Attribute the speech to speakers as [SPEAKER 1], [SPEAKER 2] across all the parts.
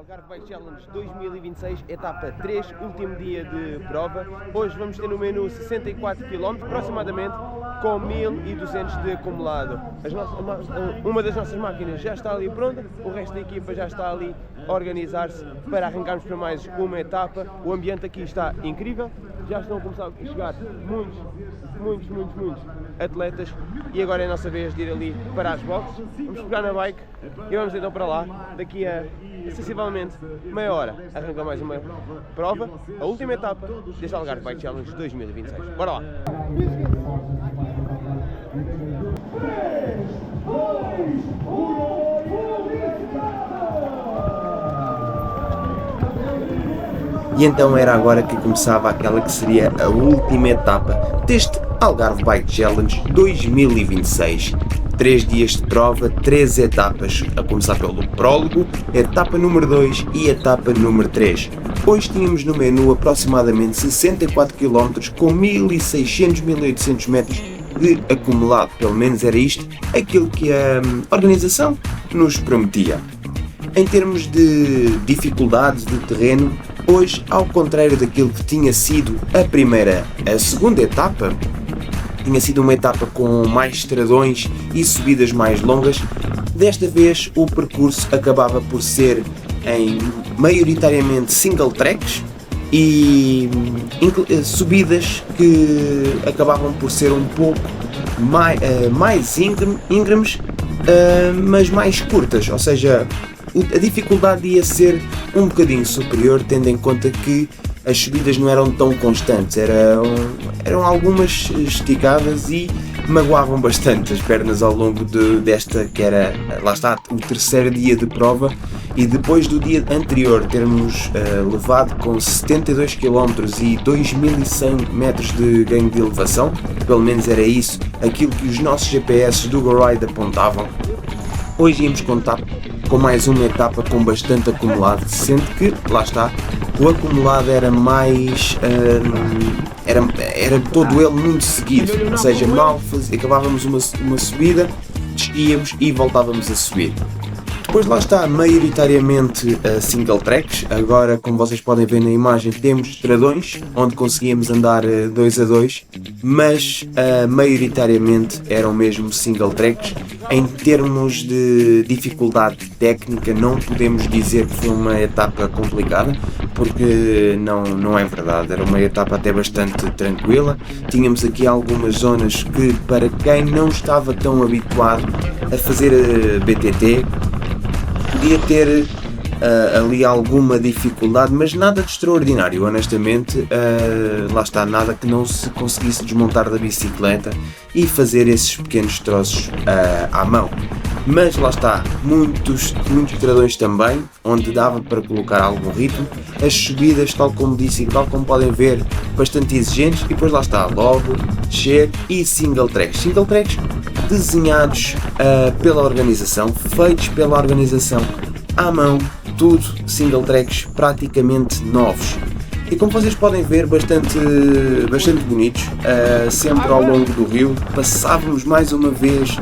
[SPEAKER 1] Algarve Bike Challenge 2026, etapa 3, último dia de prova. Hoje vamos ter no menu 64 km, aproximadamente, com 1200 de acumulado. Uma das nossas máquinas já está ali pronta, o resto da equipa já está ali a organizar-se para arrancarmos para mais uma etapa. O ambiente aqui está incrível, já estão a começar a chegar muitos atletas e agora é a nossa vez de ir ali para as boxes. Vamos pegar na bike e vamos então para lá. Daqui a sensivelmente meia hora arranca mais uma prova, a última etapa deste Algarve Bike Challenge 2026. Bora lá! E então era agora que começava aquela que seria a última etapa deste Algarve Bike Challenge 2026. 3 dias de prova, 3 etapas, a começar pelo prólogo, etapa número 2 e etapa número 3. Hoje tínhamos no menu aproximadamente 64 km com 1600-1800 metros de acumulado, pelo menos era isto aquilo que a organização nos prometia. Em termos de dificuldades de terreno, hoje, ao contrário daquilo que tinha sido a segunda etapa, tinha sido uma etapa com mais estradões e subidas mais longas, desta vez o percurso acabava por ser em maioritariamente single tracks e subidas que acabavam por ser um pouco mais íngremes, mas mais curtas, ou seja, a dificuldade ia ser um bocadinho superior, tendo em conta que as subidas não eram tão constantes, eram algumas esticadas e magoavam bastante as pernas ao longo desta que era, lá está, o terceiro dia de prova. E depois do dia anterior termos levado com 72 km e 2100 metros de ganho de elevação, pelo menos era isso aquilo que os nossos GPS do GoRide apontavam, hoje íamos contar com mais uma etapa com bastante acumulado, sendo que, lá está, o acumulado era mais, era todo ele muito seguido, ou seja, acabávamos uma subida, descíamos e voltávamos a subir. Depois lá está, maioritariamente single tracks. Agora, como vocês podem ver na imagem, temos estradões onde conseguíamos andar 2 a 2, mas maioritariamente eram mesmo single tracks. Em termos de dificuldade técnica, não podemos dizer que foi uma etapa complicada, porque não é verdade, era uma etapa até bastante tranquila. Tínhamos aqui algumas zonas que, para quem não estava tão habituado a fazer BTT, podia ter ali alguma dificuldade, mas nada de extraordinário, honestamente. Lá está, nada que não se conseguisse desmontar da bicicleta e fazer esses pequenos troços à mão. Mas lá está, muitos estradões também, onde dava para colocar algum ritmo. As subidas, tal como disse e tal como podem ver, bastante exigentes. E depois lá está, logo, descer e single tracks. Single tracks desenhados pela organização, feitos pela organização à mão, tudo single tracks praticamente novos. E como vocês podem ver, bastante bonitos, sempre ao longo do rio. Passávamos mais uma vez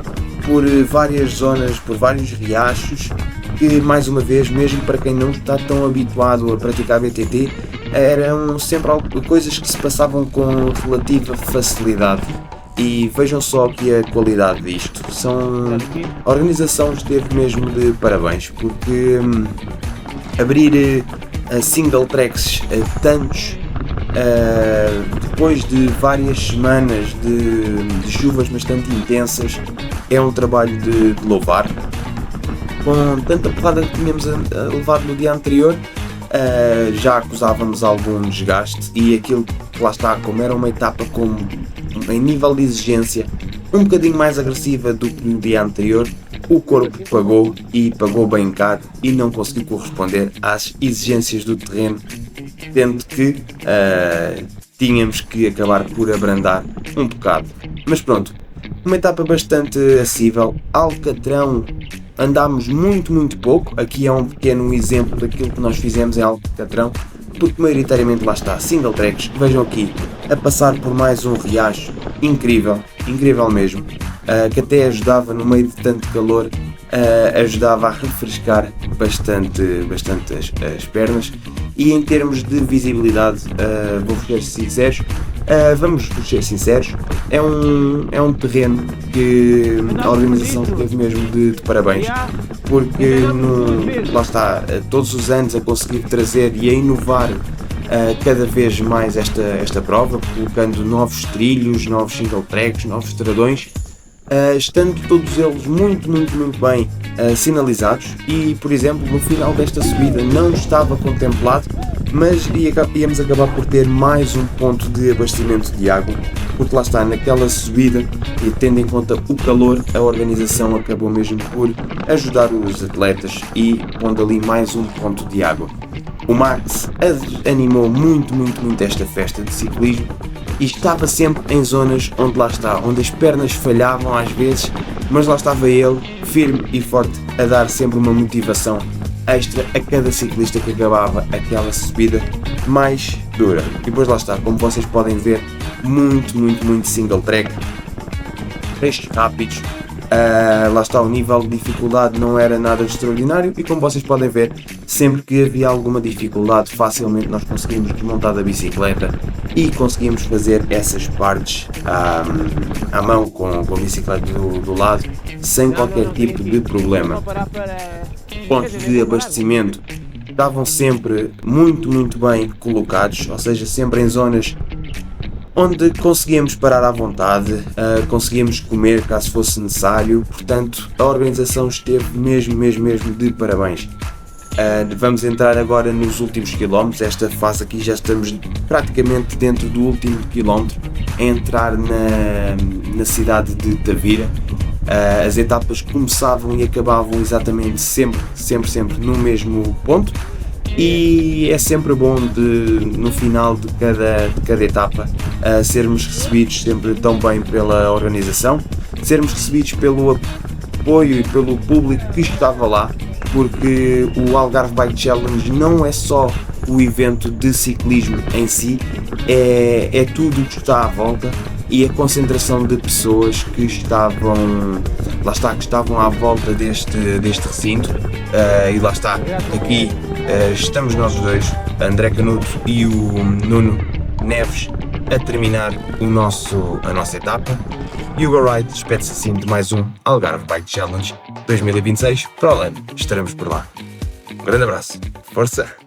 [SPEAKER 1] por várias zonas, por vários riachos, que mais uma vez, mesmo para quem não está tão habituado a praticar BTT, eram sempre coisas que se passavam com relativa facilidade. E vejam só aqui a qualidade disto. A organização esteve mesmo de parabéns, porque abrir single tracks tantos, depois de várias semanas de chuvas bastante intensas, é um trabalho de louvar. Com tanta porrada que tínhamos levado no dia anterior, já acusávamos algum desgaste, e aquilo que lá está, como era uma etapa em nível de exigência um bocadinho mais agressiva do que no dia anterior, o corpo pagou bem caro e não conseguiu corresponder às exigências do terreno, tendo que tínhamos que acabar por abrandar um bocado. Mas pronto, uma etapa bastante acessível. Alcatrão, andámos muito pouco. Aqui é um pequeno exemplo daquilo que nós fizemos em Alcatrão, porque maioritariamente lá está, single tracks. Vejam aqui, a passar por mais um riacho incrível mesmo, que até ajudava no meio de tanto calor ajudava a refrescar bastante as pernas. E em termos de visibilidade, vamos ser sinceros, é um terreno que a organização teve mesmo de parabéns, porque lá está, todos os anos a conseguir trazer e a inovar cada vez mais esta prova, colocando novos trilhos, novos single tracks, novos estradões, estando todos eles muito bem sinalizados. E, por exemplo, no final desta subida não estava contemplado, mas íamos acabar por ter mais um ponto de abastecimento de água, porque lá está, naquela subida, e tendo em conta o calor, a organização acabou mesmo por ajudar os atletas e pondo ali mais um ponto de água. O Max animou muito esta festa de ciclismo e estava sempre em zonas onde lá está, onde as pernas falhavam às vezes, mas lá estava ele, firme e forte, a dar sempre uma motivação extra a cada ciclista que acabava aquela subida mais dura. E depois lá está, como vocês podem ver, muito single track, trechos rápidos. Lá está, o nível de dificuldade não era nada de extraordinário e, como vocês podem ver, sempre que havia alguma dificuldade, facilmente nós conseguimos desmontar da bicicleta e conseguimos fazer essas partes à mão com a bicicleta do lado, sem qualquer tipo de problema. Pontos de abastecimento estavam sempre muito bem colocados, ou seja, sempre em zonas onde conseguíamos parar à vontade, conseguíamos comer caso fosse necessário. Portanto, a organização esteve mesmo de parabéns. Vamos entrar agora nos últimos quilómetros. Esta fase aqui já estamos praticamente dentro do último quilómetro, a entrar na cidade de Tavira. As etapas começavam e acabavam exatamente sempre no mesmo ponto. E é sempre bom no final de cada etapa sermos recebidos sempre tão bem pela organização, sermos recebidos pelo apoio e pelo público que estava lá, porque o Algarve Bike Challenge não é só o evento de ciclismo em si, é tudo o que está à volta e a concentração de pessoas que estavam à volta deste recinto. E lá está, aqui estamos nós dois, André Canuto e o Nuno Neves, a terminar a nossa etapa. E o GoRide despede-se assim de mais um Algarve Bike Challenge 2026. Para o ano estaremos por lá. Um grande abraço, força!